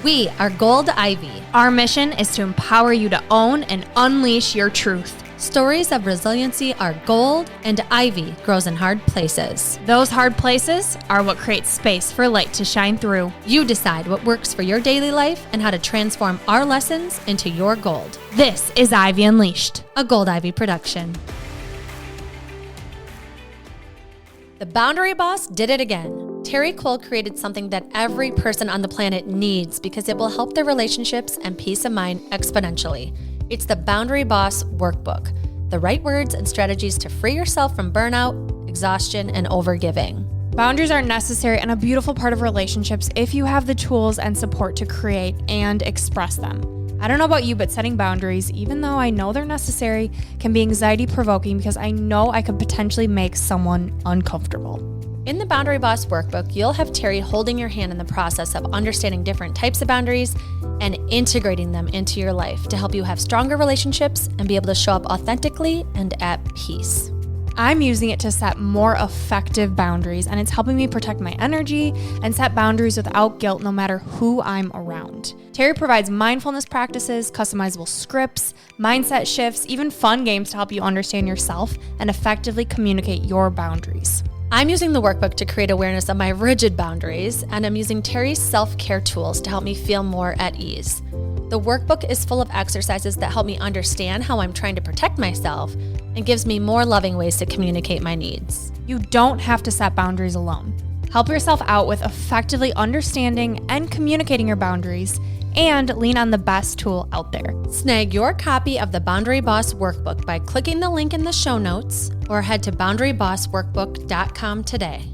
We are Gold Ivy. Our mission is to empower you to own and unleash your truth. Stories of resiliency are gold, and ivy grows in hard places. Those hard places are what creates space for light to shine through. You decide what works for your daily life and how to transform our lessons into your gold. This is Ivy Unleashed, a Gold Ivy production. The Boundary Boss did it again. Terri created something that every person on the planet needs because it will help their relationships and peace of mind exponentially. It's the Boundary Boss Workbook, the right words and strategies to free yourself from burnout, exhaustion, and overgiving. Boundaries are necessary and a beautiful part of relationships if you have the tools and support to create and express them. I don't know about you, but setting boundaries, even though I know they're necessary, can be anxiety-provoking because I know I could potentially make someone uncomfortable. In the Boundary Boss Workbook, you'll have Terri holding your hand in the process of understanding different types of boundaries and integrating them into your life to help you have stronger relationships and be able to show up authentically and at peace. I'm using it to set more effective boundaries, and it's helping me protect my energy and set boundaries without guilt no matter who I'm around. Terri provides mindfulness practices, customizable scripts, mindset shifts, even fun games to help you understand yourself and effectively communicate your boundaries. I'm using the workbook to create awareness of my rigid boundaries, and I'm using Terri's self-care tools to help me feel more at ease. The workbook is full of exercises that help me understand how I'm trying to protect myself and gives me more loving ways to communicate my needs. You don't have to set boundaries alone. Help yourself out with effectively understanding and communicating your boundaries, and lean on the best tool out there. Snag your copy of the Boundary Boss Workbook by clicking the link in the show notes or head to boundarybossworkbook.com today.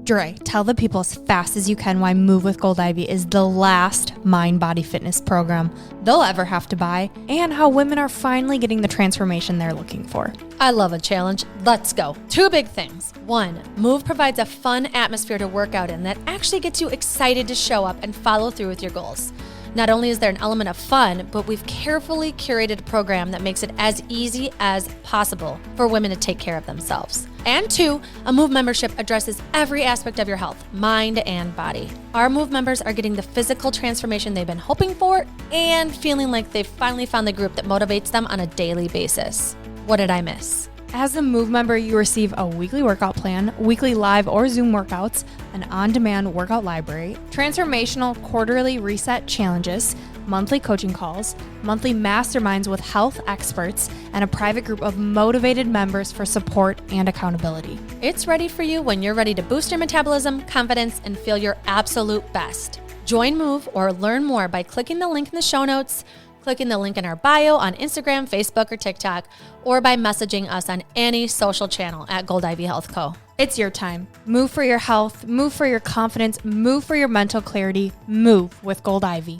Dre, tell the people as fast as you can why Move with Gold Ivy is the last mind-body fitness program they'll ever have to buy, and how women are finally getting the transformation they're looking for. I love a challenge. Let's go. 2 big things. 1, Move provides a fun atmosphere to work out in that actually gets you excited to show up and follow through with your goals. Not only is there an element of fun, but we've carefully curated a program that makes it as easy as possible for women to take care of themselves. And 2, a Move membership addresses every aspect of your health, mind and body. Our Move members are getting the physical transformation they've been hoping for and feeling like they've finally found the group that motivates them on a daily basis. What did I miss? As a Move member, you receive a weekly workout plan, weekly live or Zoom workouts, an on-demand workout library, transformational quarterly reset challenges, monthly coaching calls, monthly masterminds with health experts, and a private group of motivated members for support and accountability. It's ready for you when you're ready to boost your metabolism, confidence, and feel your absolute best. Join Move or learn more by clicking the link in the show notes, clicking the link in our bio on Instagram, Facebook, or TikTok, or by messaging us on any social channel at Gold Ivy Health Co. It's your time. Move for your health, move for your confidence, move for your mental clarity, move with Gold Ivy.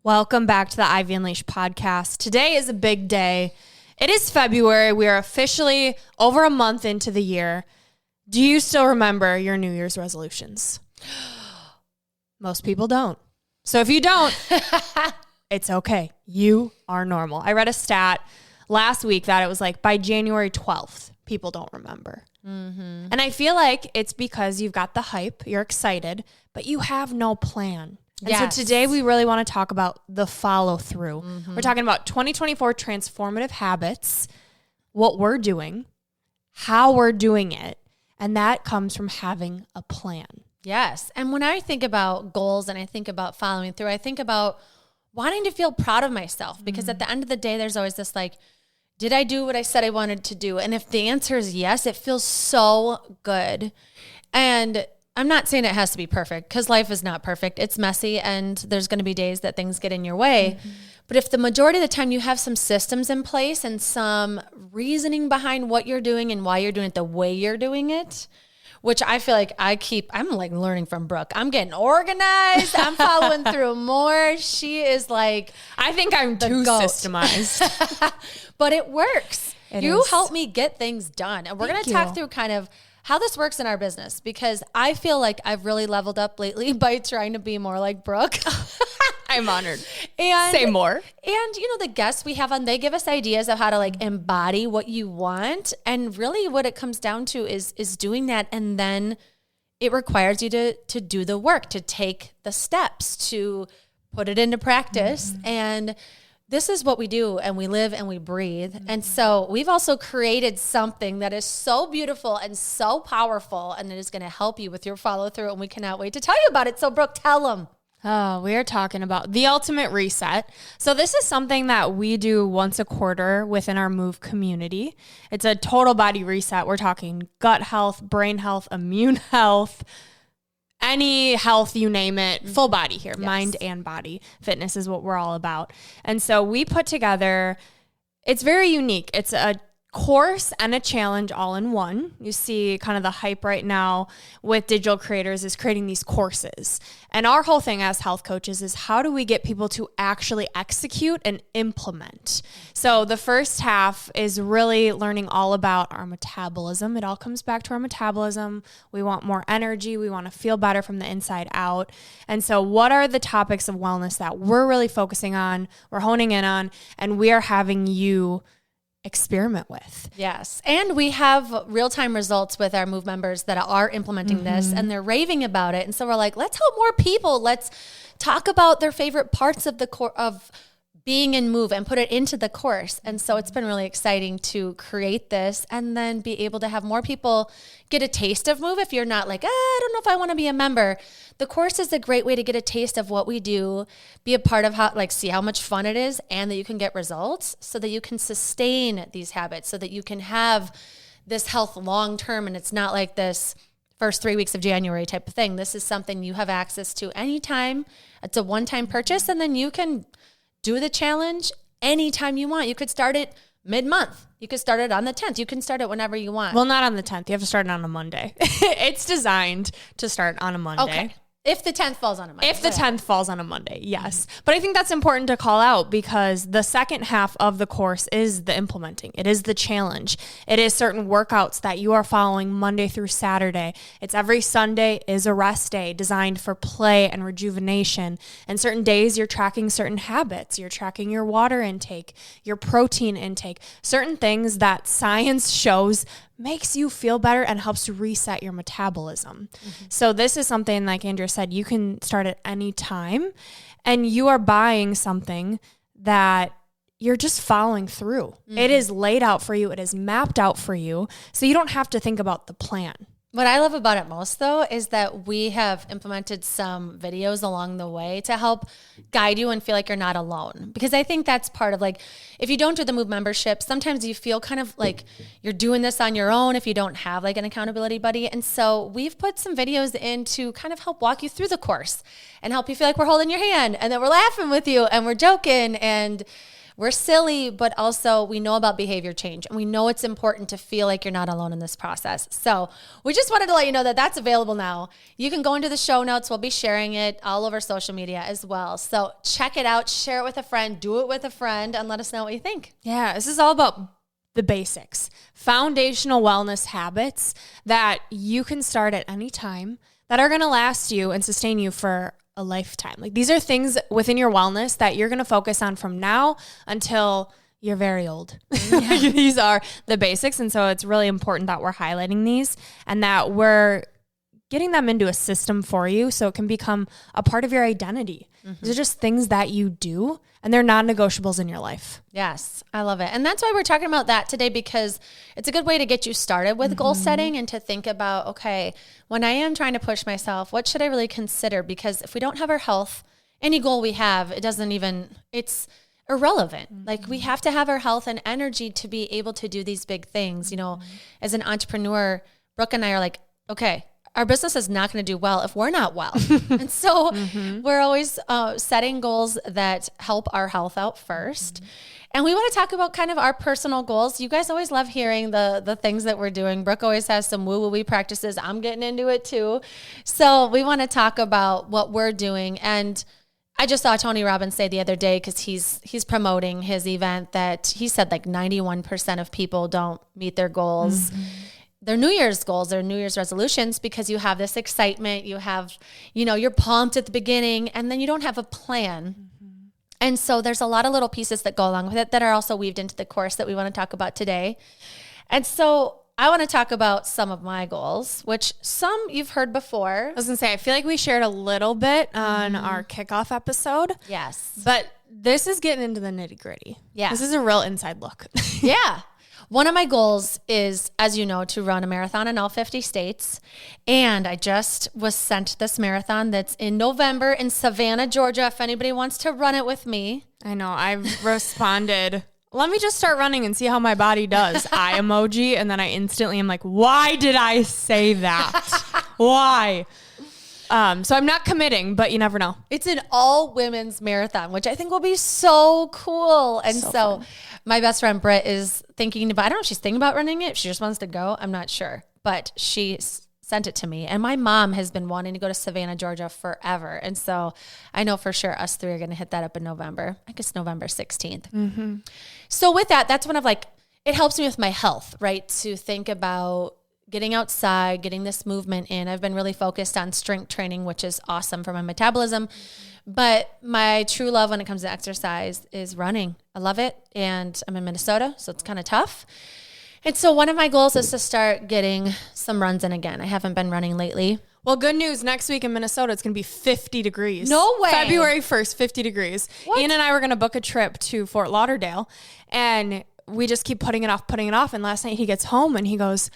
Welcome back to the Ivy Unleashed podcast. Today is a big day. It is February. We are officially over a month into the year. Do you still remember your New Year's resolutions? Most people don't. So if you don't, it's okay. You are normal. I read a stat last week that it was like by January 12th, people don't remember. Mm-hmm. And I feel like it's because you've got the hype, you're excited, but you have no plan. And yes. So today we really want to talk about the follow through. Mm-hmm. We're talking about 2024 transformative habits, what we're doing, how we're doing it, and that comes from having a plan. Yes. And when I think about goals and I think about following through, I think about wanting to feel proud of myself because at the end of the day, there's always this like, did I do what I said I wanted to do? And if the answer is yes, it feels so good. And I'm not saying it has to be perfect because life is not perfect. It's messy and there's going to be days that things get in your way. Mm-hmm. But if the majority of the time you have some systems in place and some reasoning behind what you're doing and why you're doing it the way you're doing it, which I feel like I'm like learning from Brooke. I'm getting organized. I'm following through more. She is like, I think I'm too systemized. But it works. You help me get things done. And we're going to talk through kind of how this works in our business because I feel like I've really leveled up lately by trying to be more like Brooke. I'm honored. And say more. And you know, the guests we have on, they give us ideas of how to like embody what you want. And really what it comes down to is doing that and then it requires you to do the work, to take the steps, to put it into practice. And this is what we do, and we live and we breathe. And so we've also created something that is so beautiful and so powerful, and it is going to help you with your follow through. And we cannot wait to tell you about it. So Brooke, tell them. Oh, we are talking about the ultimate reset. So this is something that we do once a quarter within our Move community. It's a total body reset. We're talking gut health, brain health, immune health, any health, you name it, full body here, mind and body. Fitness is what we're all about. And so we put together, it's very unique. It's a course and a challenge all in one. You see kind of the hype right now with digital creators is creating these courses. And our whole thing as health coaches is how do we get people to actually execute and implement? So the first half is really learning all about our metabolism. It all comes back to our metabolism. We want more energy. We want to feel better from the inside out. And so what are the topics of wellness that we're really focusing on, we're honing in on, and we are having you experiment with? Yes. And we have real-time results with our Move members that are implementing this, and they're raving about it. And so we're like, let's help more people. Let's talk about their favorite parts of of being in Move and put it into the course. And so it's been really exciting to create this and then be able to have more people get a taste of Move. If you're not like, I don't know if I want to be a member, the course is a great way to get a taste of what we do, be a part of how, like, see how much fun it is, and that you can get results so that you can sustain these habits, so that you can have this health long term. And it's not like this first 3 weeks of January type of thing. This is something you have access to anytime. It's a one-time purchase, and then you can do the challenge anytime you want. You could start it mid-month. You could start it on the 10th. You can start it whenever you want. Well, not on the 10th. You have to start it on a Monday. It's designed to start on a Monday. Okay. If the 10th falls on a Monday. If the 10th falls on a Monday, yes. But I think that's important to call out because the second half of the course is the implementing. It is the challenge. It is certain workouts that you are following Monday through Saturday. It's every Sunday is a rest day designed for play and rejuvenation. And certain days you're tracking certain habits. You're tracking your water intake, your protein intake, certain things that science shows makes you feel better and helps to reset your metabolism. So this is something, like Andrea said, you can start at any time, and you are buying something that you're just following through. It is laid out for you. It is mapped out for you. So you don't have to think about the plan. What I love about it most, though, is that we have implemented some videos along the way to help guide you and feel like you're not alone. Because I think that's part of, like, if you don't do the Move membership, sometimes you feel kind of like you're doing this on your own if you don't have like an accountability buddy. And so we've put some videos in to kind of help walk you through the course and help you feel like we're holding your hand and that we're laughing with you and we're joking and we're silly, but also we know about behavior change, and we know it's important to feel like you're not alone in this process. So we just wanted to let you know that that's available now. You can go into the show notes. We'll be sharing it all over social media as well. So check it out, share it with a friend, do it with a friend, and let us know what you think. Yeah, this is all about the basics, foundational wellness habits that you can start at any time that are going to last you and sustain you for a lifetime. Like, these are things within your wellness that you're going to focus on from now until you're very old. These are the basics. And so it's really important that we're highlighting these and that we're getting them into a system for you so it can become a part of your identity. These are just things that you do, and they're non-negotiables in your life. Yes, I love it. And that's why we're talking about that today, because it's a good way to get you started with goal setting and to think about, okay, when I am trying to push myself, what should I really consider? Because if we don't have our health, any goal we have, it's irrelevant. Like, we have to have our health and energy to be able to do these big things. You know, as an entrepreneur, Brooke and I are like, okay, our business is not going to do well if we're not well. And so we're always setting goals that help our health out first. And we want to talk about kind of our personal goals. You guys always love hearing the things that we're doing. Brooke always has some woo-woo-wee practices. I'm getting into it too. So we want to talk about what we're doing. And I just saw Tony Robbins say the other day, because he's promoting his event, that he said like 91% of people don't meet their goals. Their New Year's goals, their New Year's resolutions, because you have this excitement, you have, you're pumped at the beginning, and then you don't have a plan. And so there's a lot of little pieces that go along with it that are also weaved into the course that we want to talk about today. And so I want to talk about some of my goals, which some you've heard before. I was going to say, I feel like we shared a little bit on our kickoff episode. Yes. But this is getting into the nitty gritty. Yeah. This is a real inside look. Yeah. One of my goals is, as you know, to run a marathon in all 50 states. And I just was sent this marathon that's in November in Savannah, Georgia. If anybody wants to run it with me. I know. I've responded, let me just start running and see how my body does. Eye emoji. And then I instantly am like, why did I say that? Why? So I'm not committing, but you never know. It's an all women's marathon, which I think will be so cool. And so my best friend Britt is thinking about, I don't know if she's thinking about running it. If she just wants to go, I'm not sure. But she sent it to me. And my mom has been wanting to go to Savannah, Georgia forever. And so I know for sure us three are going to hit that up in November. I guess November 16th. Mm-hmm. So with that, that's one of like, it helps me with my health, right? To think about getting outside, getting this movement in. I've been really focused on strength training, which is awesome for my metabolism. But my true love when it comes to exercise is running. I love it. And I'm in Minnesota, so it's kind of tough. And so one of my goals is to start getting some runs in again. I haven't been running lately. Well, good news. Next week in Minnesota, it's going to be 50 degrees. No way. February 1st, 50 degrees. What? Ian and I were going to book a trip to Fort Lauderdale, and we just keep putting it off. And last night he gets home and he goes,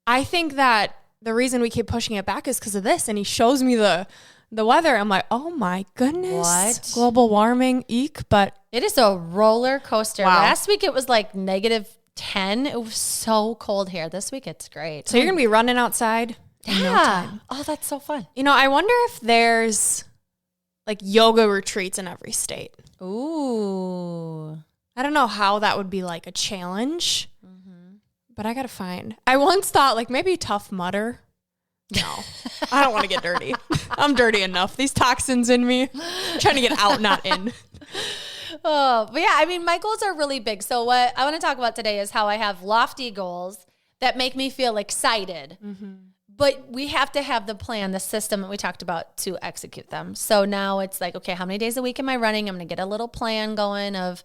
I think that the reason we keep pushing it back is because of this. And he shows me the weather. I'm like, oh my goodness. What? Global warming, eek. But it is a roller coaster. Wow. Last week it was like -10. It was so cold here. This week it's great. So you're going to be running outside in no time. Oh, that's so fun. You know, I wonder if there's like yoga retreats in every state. Ooh. I don't know how that would be like a challenge. But I got to find. I once thought like maybe Tough Mudder. No, I don't want to get dirty. I'm dirty enough. These toxins in me. I'm trying to get out, not in. Oh, but yeah, I mean, my goals are really big. So what I want to talk about today is how I have lofty goals that make me feel excited. Mm-hmm. But we have to have the plan, the system that we talked about to execute them. So now it's like, okay, how many days a week am I running? I'm going to get a little plan going of,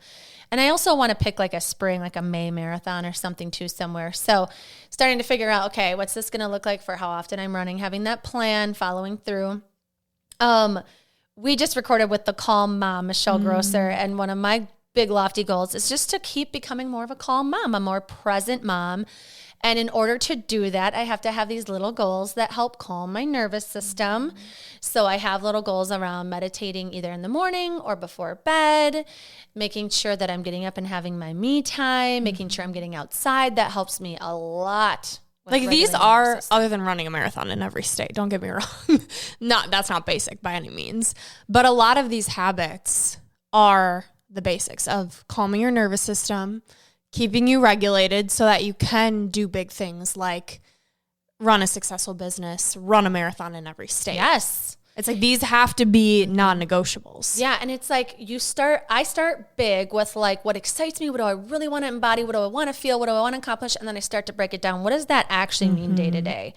and I also want to pick like a spring, like a May marathon or something too somewhere. So starting to figure out, okay, what's this going to look like for how often I'm running, having that plan, following through. We just recorded with the Calm Mom, Michelle Grosser, and one of my big lofty goals is just to keep becoming more of a calm mom, a more present mom. And in order to do that, I have to have these little goals that help calm my nervous system. So I have little goals around meditating either in the morning or before bed, making sure that I'm getting up and having my me time, making sure I'm getting outside. That helps me a lot. Like these are, other than running a marathon in every state, don't get me wrong. That's not basic by any means. But a lot of these habits are the basics of calming your nervous system, keeping you regulated so that you can do big things like run a successful business, run a marathon in every state. Yes. It's like these have to be non-negotiables. Yeah, and it's like I start big with like what excites me, what do I really want to embody, what do I want to feel, what do I want to accomplish, and then I start to break it down. What does that actually mean day to day?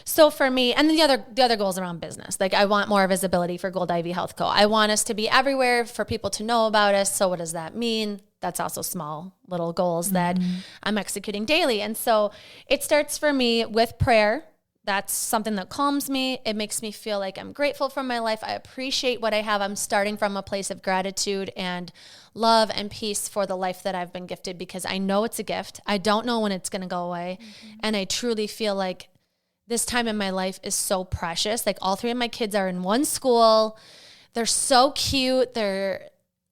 So for me, and then the other goals around business, like I want more visibility for Gold Ivy Health Co. I want us to be everywhere for people to know about us. So what does that mean? That's also small little goals that I'm executing daily. And so it starts for me with prayer. That's something that calms me. It makes me feel like I'm grateful for my life. I appreciate what I have. I'm starting from a place of gratitude and love and peace for the life that I've been gifted because I know it's a gift. I don't know when it's going to go away. And I truly feel like this time in my life is so precious. Like all three of my kids are in one school. They're so cute. They're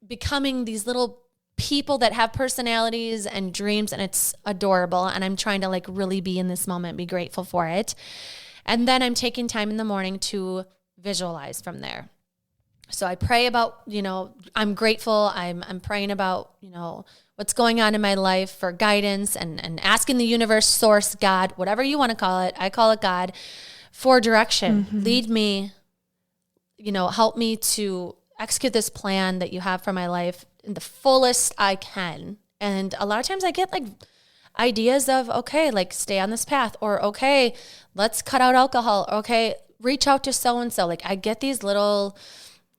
becoming these little people that have personalities and dreams, and it's adorable. And I'm trying to like really be in this moment, be grateful for it. And then I'm taking time in the morning to visualize from there. So I pray about, I'm grateful. I'm praying about, what's going on in my life for guidance and asking the universe, source, God, whatever you want to call it. I call it God, for direction. Lead me, help me to execute this plan that you have for my life in the fullest I can. And a lot of times I get like ideas of, okay, like stay on this path, or okay, let's cut out alcohol, or okay, reach out to so-and-so. Like I get these little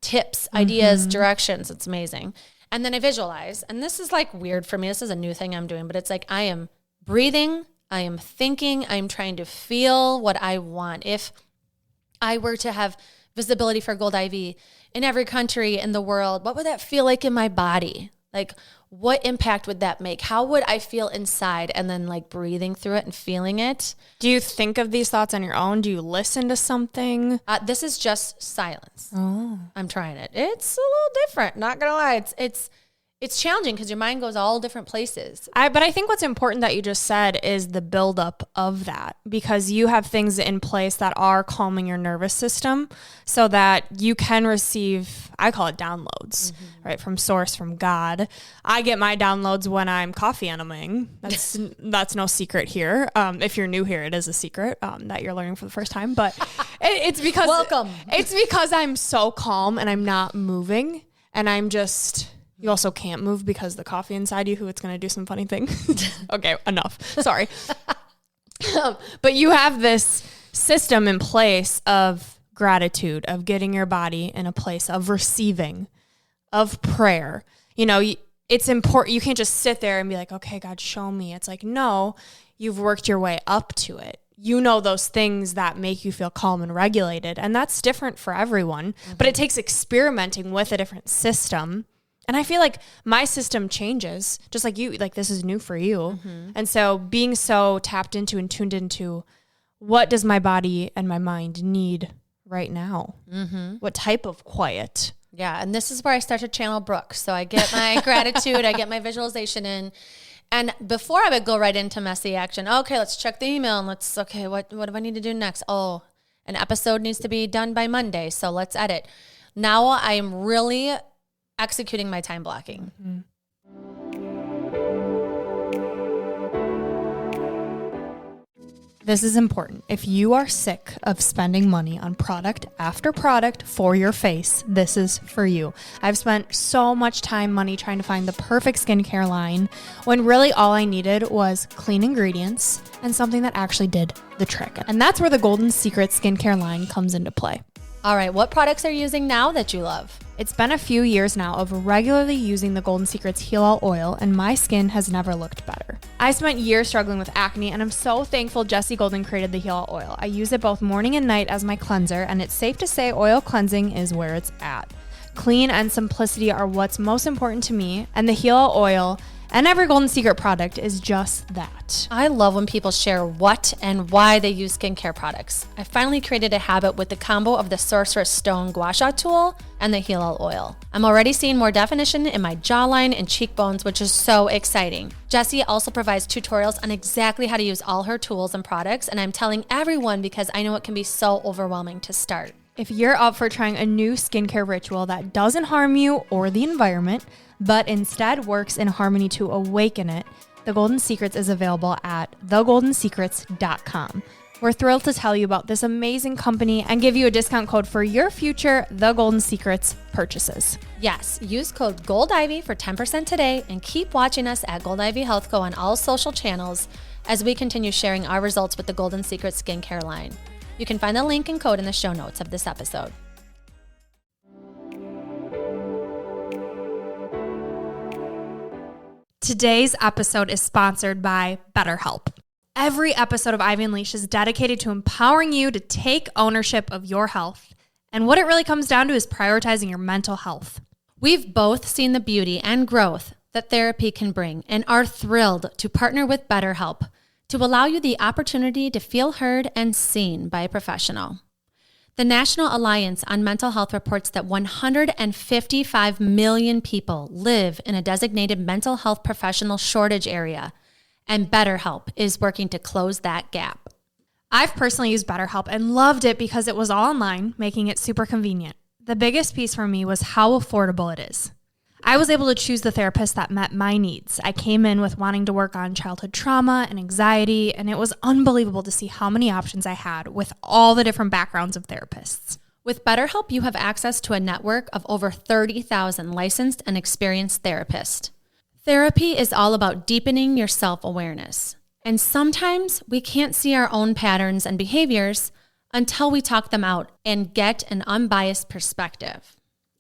tips, ideas, directions. It's amazing. And then I visualize. And this is like weird for me. This is a new thing I'm doing, but it's like I am breathing, I am thinking, I'm trying to feel what I want. If I were to have visibility for Gold Ivy in every country in the world, what would that feel like in my body? Like, what impact would that make? How would I feel inside? And then like breathing through it and feeling it. Do you think of these thoughts on your own? Do you listen to something? This is just silence. Oh, I'm trying it. It's a little different. Not gonna lie. It's challenging because your mind goes all different places. But I think what's important that you just said is the buildup of that, because you have things in place that are calming your nervous system so that you can receive, I call it downloads, right? From source, from God. I get my downloads when I'm coffee enemaing. That's no secret here. If you're new here, it is a secret that you're learning for the first time, but it's because welcome. It's because I'm so calm and I'm not moving, and I'm just... You also can't move because the coffee inside you, who it's going to do some funny thing. Okay, enough. Sorry. But you have this system in place of gratitude, of getting your body in a place of receiving, of prayer. You know, it's important. You can't just sit there and be like, okay, God, show me. It's like, no, you've worked your way up to it. You know those things that make you feel calm and regulated. And that's different for everyone. But it takes experimenting with a different system. And I feel like my system changes, just like you, like this is new for you. And so being so tapped into and tuned into what does my body and my mind need right now? What type of quiet? Yeah. And this is where I start to channel Brooke. So I get my gratitude, I get my visualization in. And before I would go right into messy action, okay, let's check the email and what do I need to do next? Oh, an episode needs to be done by Monday. So let's edit. Now I am really executing my time blocking. This is important. If you are sick of spending money on product after product for your face, this is for you. I've spent so much time, money trying to find the perfect skincare line when really all I needed was clean ingredients and something that actually did the trick. And that's where the Golden Secret skincare line comes into play. All right, what products are you using now that you love? It's been a few years now of regularly using the Golden Secret's Heal All Oil, and my skin has never looked better. I spent years struggling with acne, and I'm so thankful Jessie Golden created the Heal All Oil. I use it both morning and night as my cleanser, and it's safe to say oil cleansing is where it's at. Clean and simplicity are what's most important to me, and the Heal All Oil and every Golden Secret product is just that. I love when people share what and why they use skincare products. I finally created a habit with the combo of the Sorcerer's Stone Gua Sha tool and the Heal All Oil. I'm already seeing more definition in my jawline and cheekbones, which is so exciting. Jessie also provides tutorials on exactly how to use all her tools and products, and I'm telling everyone because I know it can be so overwhelming to start. If you're up for trying a new skincare ritual that doesn't harm you or the environment, but instead works in harmony to awaken it, The Golden Secrets is available at thegoldensecrets.com. We're thrilled to tell you about this amazing company and give you a discount code for your future The Golden Secrets purchases. Yes, use code GOLDIVY for 10% today and keep watching us at Gold Ivy Health Co on all social channels as we continue sharing our results with the Golden Secrets skincare line. You can find the link and code in the show notes of this episode. Today's episode is sponsored by BetterHelp. Every episode of Ivy Unleashed is dedicated to empowering you to take ownership of your health. And what it really comes down to is prioritizing your mental health. We've both seen the beauty and growth that therapy can bring and are thrilled to partner with BetterHelp to allow you the opportunity to feel heard and seen by a professional. The National Alliance on Mental Health reports that 155 million people live in a designated mental health professional shortage area, and BetterHelp is working to close that gap. I've personally used BetterHelp and loved it because it was all online, making it super convenient. The biggest piece for me was how affordable it is. I was able to choose the therapist that met my needs. I came in with wanting to work on childhood trauma and anxiety, and it was unbelievable to see how many options I had with all the different backgrounds of therapists. With BetterHelp, you have access to a network of over 30,000 licensed and experienced therapists. Therapy is all about deepening your self-awareness. And sometimes we can't see our own patterns and behaviors until we talk them out and get an unbiased perspective.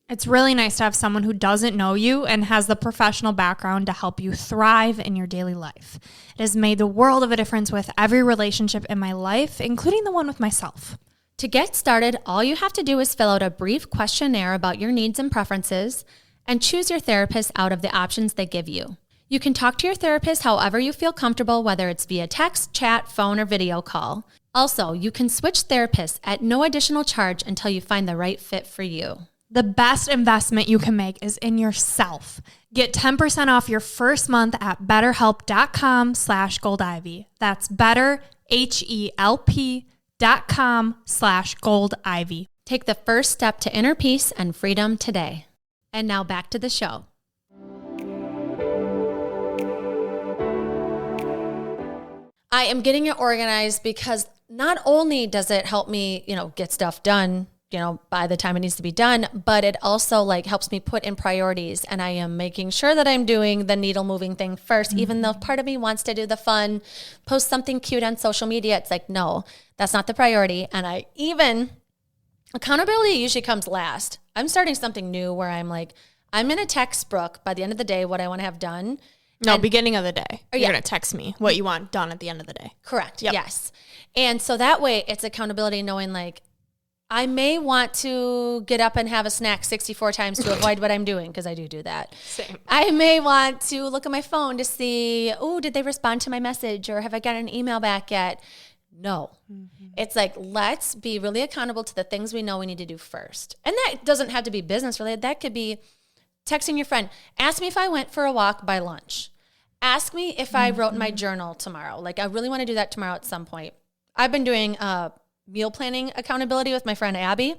It's really nice to have someone who doesn't know you and has the professional background to help you thrive in your daily life. It has made the world of a difference with every relationship in my life, including the one with myself. To get started, all you have to do is fill out a brief questionnaire about your needs and preferences and choose your therapist out of the options they give you. You can talk to your therapist however you feel comfortable, whether it's via text, chat, phone, or video call. Also, you can switch therapists at no additional charge until you find the right fit for you. The best investment you can make is in yourself. Get 10% off your first month at betterhelp.com/goldivy. That's betterhelp.com/goldivy. Take the first step to inner peace and freedom today. And now back to the show. I am getting it organized because not only does it help me, get stuff done, by the time it needs to be done, but it also helps me put in priorities, and I am making sure that I'm doing the needle moving thing first, even though part of me wants to do the fun, post something cute on social media. It's no, that's not the priority. And accountability usually comes last. I'm starting something new where I'm going to text Brooke by the end of the day what I want to have done. No, beginning of the day. You're going to text me what you want done at the end of the day. Correct. Yep. Yes. And so that way it's accountability, knowing I may want to get up and have a snack 64 times to avoid what I'm doing, because I do that. Same. I may want to look at my phone to see, did they respond to my message, or have I got an email back yet? No. Mm-hmm. It's let's be really accountable to the things we know we need to do first. And that doesn't have to be business related. That could be texting your friend. Ask me if I went for a walk by lunch. Ask me if I wrote in my journal tomorrow. I really want to do that tomorrow at some point. I've been doing meal planning accountability with my friend Abby.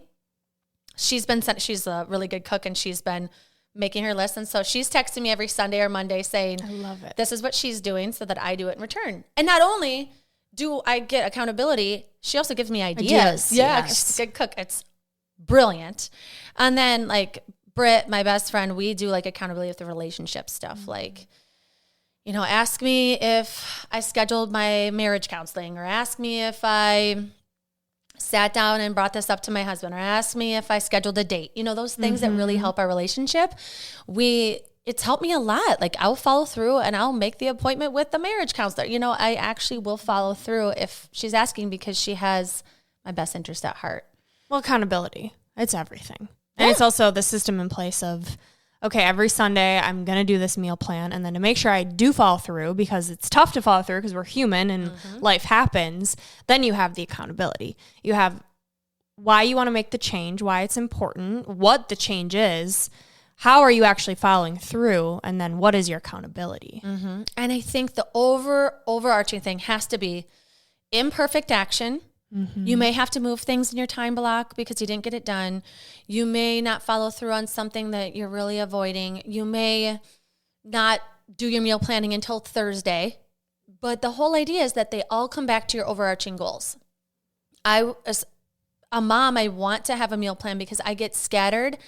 She's a really good cook, and she's been making her list. And so she's texting me every Sunday or Monday saying, I love it. This is what she's doing so that I do it in return. And not only do I get accountability, she also gives me ideas. Yeah, yes. She's a good cook. It's brilliant. And then Britt, my best friend, we do accountability with the relationship stuff. Ask me if I scheduled my marriage counseling, or ask me if I sat down and brought this up to my husband, or ask me if I scheduled a date. Those things that really help our relationship. It's helped me a lot. I'll follow through and I'll make the appointment with the marriage counselor. I actually will follow through if she's asking, because she has my best interest at heart. Well, accountability, it's everything. And it's also the system in place of, okay, every Sunday I'm going to do this meal plan, and then to make sure I do follow through, because it's tough to follow through because we're human and life happens, then you have the accountability. You have why you want to make the change, why it's important, what the change is, how are you actually following through, and then what is your accountability? Mm-hmm. And I think the overarching thing has to be imperfect action. Mm-hmm. You may have to move things in your time block because you didn't get it done. You may not follow through on something that you're really avoiding. You may not do your meal planning until Thursday. But the whole idea is that they all come back to your overarching goals. As a mom, I want to have a meal plan because I get scattered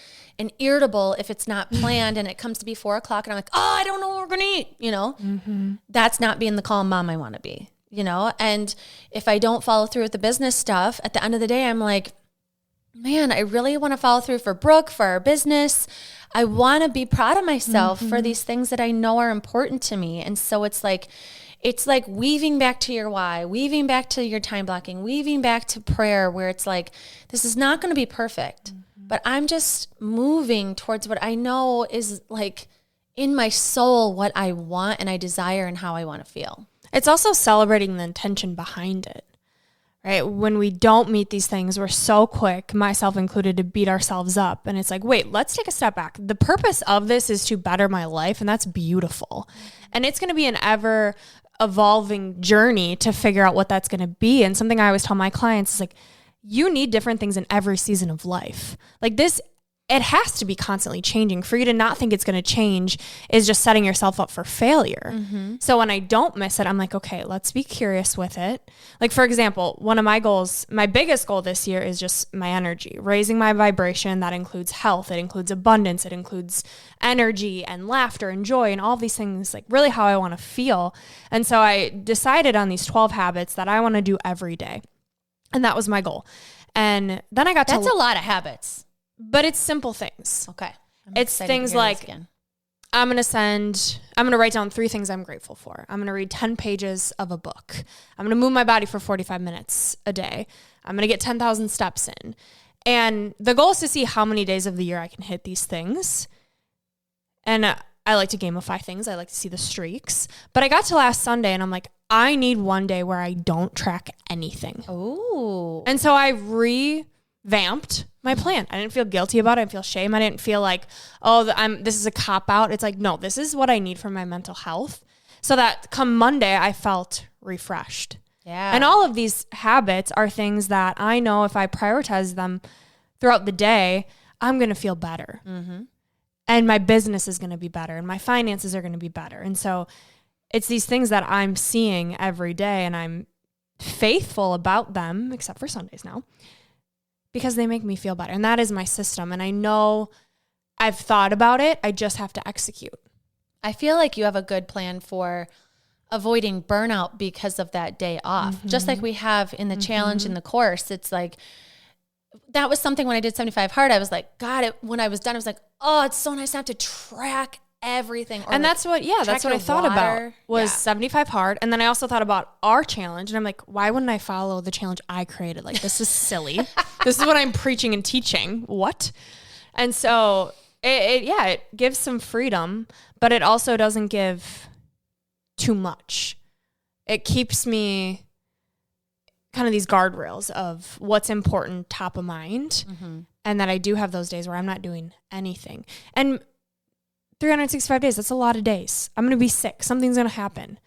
and irritable if it's not planned and it comes to be 4:00 and I'm I don't know what we're going to eat. Mm-hmm. That's not being the calm mom I want to be. And if I don't follow through with the business stuff, at the end of the day, I'm man, I really want to follow through for Brooke, for our business. I want to be proud of myself for these things that I know are important to me. And so it's weaving back to your why, weaving back to your time blocking, weaving back to prayer, where it's this is not going to be perfect, but I'm just moving towards what I know is in my soul, what I want and I desire and how I want to feel. It's also celebrating the intention behind it, right? When we don't meet these things, we're so quick, myself included, to beat ourselves up. And it's wait, let's take a step back. The purpose of this is to better my life, and that's beautiful. And it's going to be an ever evolving journey to figure out what that's going to be. And something I always tell my clients is you need different things in every season of life. It has to be constantly changing. For you to not think it's going to change is just setting yourself up for failure. Mm-hmm. So when I don't miss it, I'm okay, let's be curious with it. For example, one of my goals, my biggest goal this year is just my energy, raising my vibration. That includes health. It includes abundance. It includes energy and laughter and joy and all these things, really how I want to feel. And so I decided on these 12 habits that I want to do every day. And that was my goal. And then I got That's a lot of habits. but it's simple things. Okay. It's things like, I'm going to write down 3 things I'm grateful for. I'm going to read 10 pages of a book. I'm going to move my body for 45 minutes a day. I'm going to get 10,000 steps in. And the goal is to see how many days of the year I can hit these things. And I like to gamify things. I like to see the streaks. But I got to last Sunday and I'm like, I need one day where I don't track anything. Oh. And so I revamped my plan. I didn't feel guilty about it. I didn't feel shame. I didn't feel like, this is a cop out. It's like, no, this is what I need for my mental health. So that come Monday, I felt refreshed. Yeah. And all of these habits are things that I know if I prioritize them throughout the day, I'm going to feel better. Mm-hmm. And my business is going to be better and my finances are going to be better. And so it's these things that I'm seeing every day and I'm faithful about them, except for Sundays now, because they make me feel better. And that is my system. And I know I've thought about it. I just have to execute. I feel like you have a good plan for avoiding burnout because of that day off. Mm-hmm. Just like we have in the challenge in the course. It's like, that was something when I did 75 hard, I was like, God, when I was done, I was like, oh, it's so nice not to track everything. And that's what I thought about was 75 hard. And then I also thought about our challenge and I'm like, why wouldn't I follow the challenge I created? Like, this is silly. This is what I'm preaching and teaching. What? And so it gives some freedom, but it also doesn't give too much. It keeps me kind of these guardrails of what's important, top of mind. Mm-hmm. And that I do have those days where I'm not doing anything. And 365 days, that's a lot of days. I'm going to be sick. Something's going to happen.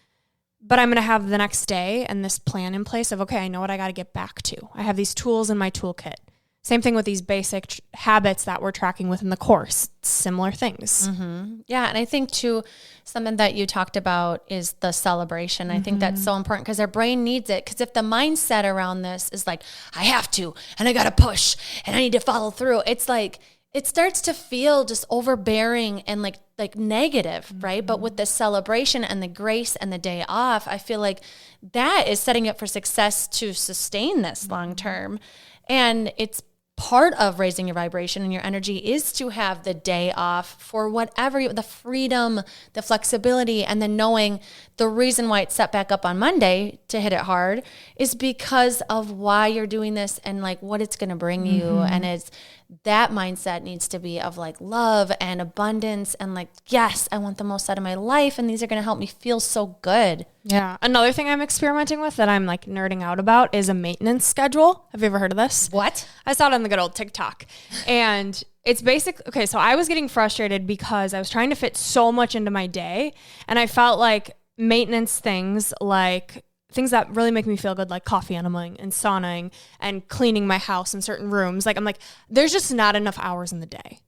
But I'm going to have the next day and this plan in place of, okay, I know what I got to get back to. I have these tools in my toolkit. Same thing with these basic habits that we're tracking within the course. Similar things. Mm-hmm. Yeah. And I think too, something that you talked about is the celebration. I think that's so important because our brain needs it. Because if the mindset around this is like, I have to, and I got to push and I need to follow through. It's like, it starts to feel just overbearing and like negative, right? But with the celebration and the grace and the day off, I feel like that is setting up for success to sustain this long term. And it's part of raising your vibration and your energy is to have the day off for whatever, the freedom, the flexibility, and then knowing the reason why it's set back up on Monday to hit it hard is because of why you're doing this and like what it's going to bring you. And it's that mindset needs to be of like love and abundance and like, yes, I want the most out of my life and these are going to help me feel so good. Yeah. Another thing I'm experimenting with that I'm like nerding out about is a maintenance schedule. Have you ever heard of this? What? I saw it on the good old TikTok. And it's okay, so I was getting frustrated because I was trying to fit so much into my day and I felt like maintenance things like things that really make me feel good, like coffee enemas and sauning and cleaning my house in certain rooms. Like, I'm like, there's just not enough hours in the day.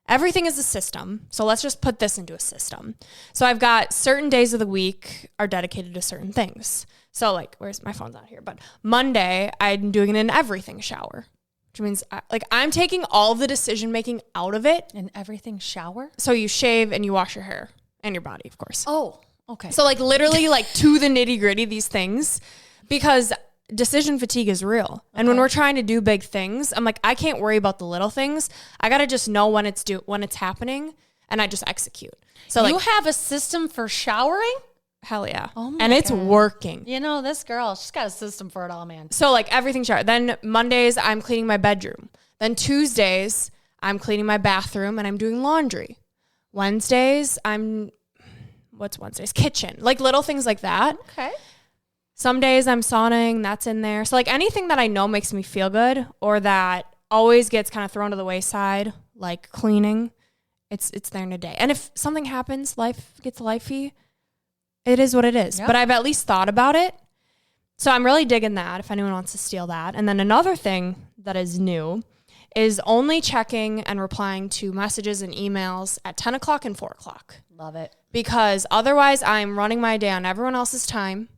Everything is a system. So let's just put this into a system. So I've got certain days of the week are dedicated to certain things. So like, my phone's out here, but Monday I'm doing an everything shower, which means I'm taking all of the decision making out of it. An everything shower? So you shave and you wash your hair and your body, of course. Oh, okay. So like literally like to the nitty gritty, these things, because decision fatigue is real. And when we're trying to do big things, I'm like, I can't worry about the little things. I got to just know when it's happening and I just execute. So you have a system for showering? Hell yeah. Oh my and it's God. working. You know, this girl, she's got a system for it all, man. So like everything shower. Then Mondays, I'm cleaning my bedroom. Then Tuesdays, I'm cleaning my bathroom and I'm doing laundry. Wednesdays, what's Wednesdays? Kitchen. Like little things like that. Okay. Some days I'm sauning, that's in there. So like anything that I know makes me feel good or that always gets kind of thrown to the wayside, like cleaning, it's there in a day. And if something happens, life gets lifey, it is what it is. Yep. But I've at least thought about it. So I'm really digging that if anyone wants to steal that. And then another thing that is new is only checking and replying to messages and emails at 10 o'clock and 4 o'clock. Love it. Because otherwise I'm running my day on everyone else's time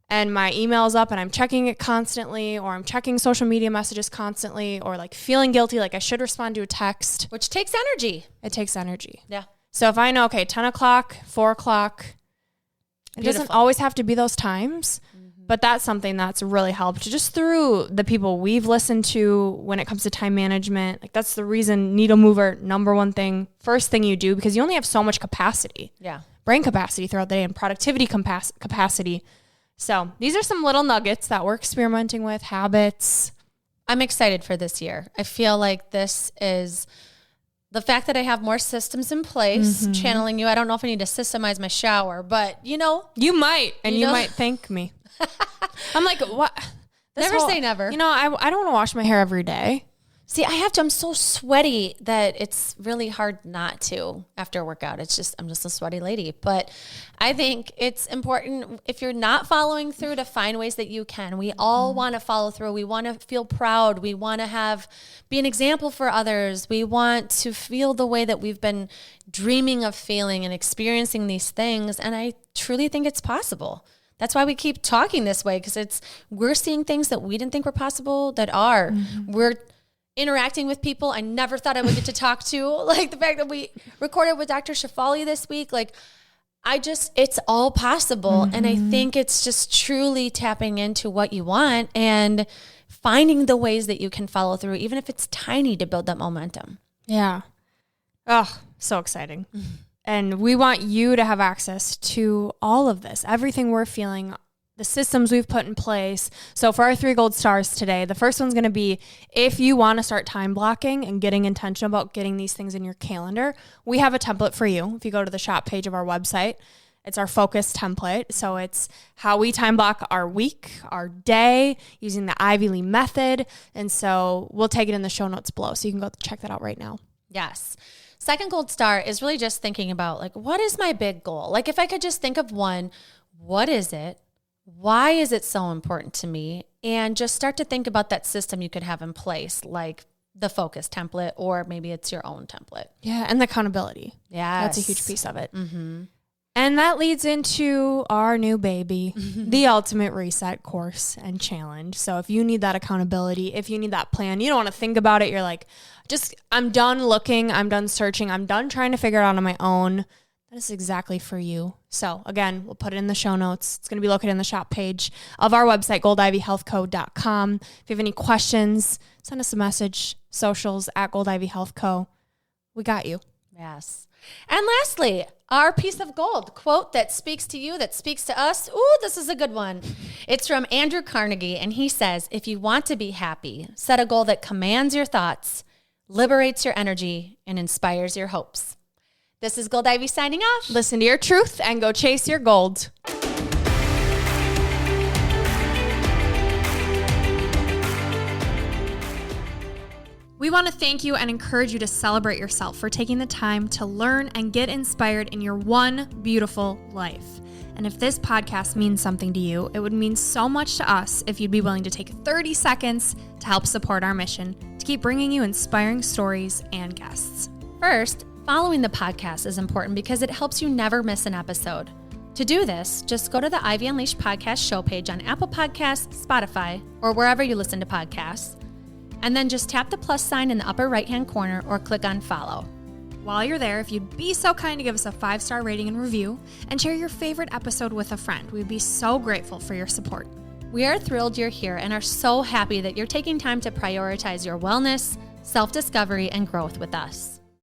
and my email's up and I'm checking it constantly or I'm checking social media messages constantly or like feeling guilty like I should respond to a text. Which takes energy. It takes energy. Yeah. So if I know, okay, 10 o'clock, 4 o'clock, it doesn't always have to be those times, But that's something that's really helped just through the people we've listened to when it comes to time management. Like that's the reason needle mover, number one thing, first thing you do, because you only have so much capacity. Yeah. Brain capacity throughout the day and productivity capacity. So these are some little nuggets that we're experimenting with, habits. I'm excited for this year. I feel like this is the fact that I have more systems in place, channeling you. I don't know if I need to systemize my shower, but you might, and you might thank me. I'm like, what? Never say never. I don't want to wash my hair every day. See, I have to. I'm so sweaty that it's really hard not to after a workout. I'm just a sweaty lady. But I think it's important if you're not following through to find ways that you can. We all want to follow through. We want to feel proud. We want to be an example for others. We want to feel the way that we've been dreaming of feeling and experiencing these things. And I truly think it's possible. That's why we keep talking this way, because we're seeing things that we didn't think were possible that are. We're interacting with people I never thought I would get to talk to. Like the fact that we recorded with Dr. Shefali this week, it's all possible. And I think it's just truly tapping into what you want and finding the ways that you can follow through, even if it's tiny, to build that momentum. Yeah. Oh, so exciting. And we want you to have access to all of this, everything we're feeling, the systems we've put in place. So for our 3 gold stars today, the first one's going to be, if you want to start time blocking and getting intentional about getting these things in your calendar, we have a template for you. If you go to the shop page of our website, it's our focus template. So it's how we time block our week, our day, using the Ivy Lee method. And so we'll take it in the show notes below. So you can go check that out right now. Yes. Second gold star is really just thinking about what is my big goal? If I could just think of one, what is it? Why is it so important to me? And just start to think about that system you could have in place, like the focus template, or maybe it's your own template. Yeah, and the accountability. Yeah, that's a huge piece of it. And that leads into our new baby, the Ultimate Reset course and challenge. So if you need that accountability, if you need that plan, you don't want to think about it. You're like, I'm done looking, I'm done searching, I'm done trying to figure it out on my own. That is exactly for you. So again, we'll put it in the show notes. It's going to be located in the shop page of our website, goldivyhealthco.com. If you have any questions, send us a message, socials at goldivyhealthco. We got you. Yes. And lastly, our piece of gold quote that speaks to you, that speaks to us. Ooh, this is a good one. It's from Andrew Carnegie, and he says, if you want to be happy, set a goal that commands your thoughts, liberates your energy, and inspires your hopes. This is Gold Ivy signing off. Listen to your truth and go chase your gold. We want to thank you and encourage you to celebrate yourself for taking the time to learn and get inspired in your one beautiful life. And if this podcast means something to you, it would mean so much to us if you'd be willing to take 30 seconds to help support our mission to keep bringing you inspiring stories and guests. First, following the podcast is important because it helps you never miss an episode. To do this, just go to the Ivy Unleashed podcast show page on Apple Podcasts, Spotify, or wherever you listen to podcasts. And then just tap the plus sign in the upper right-hand corner or click on follow. While you're there, if you'd be so kind to give us a 5-star rating and review and share your favorite episode with a friend, we'd be so grateful for your support. We are thrilled you're here and are so happy that you're taking time to prioritize your wellness, self-discovery, and growth with us.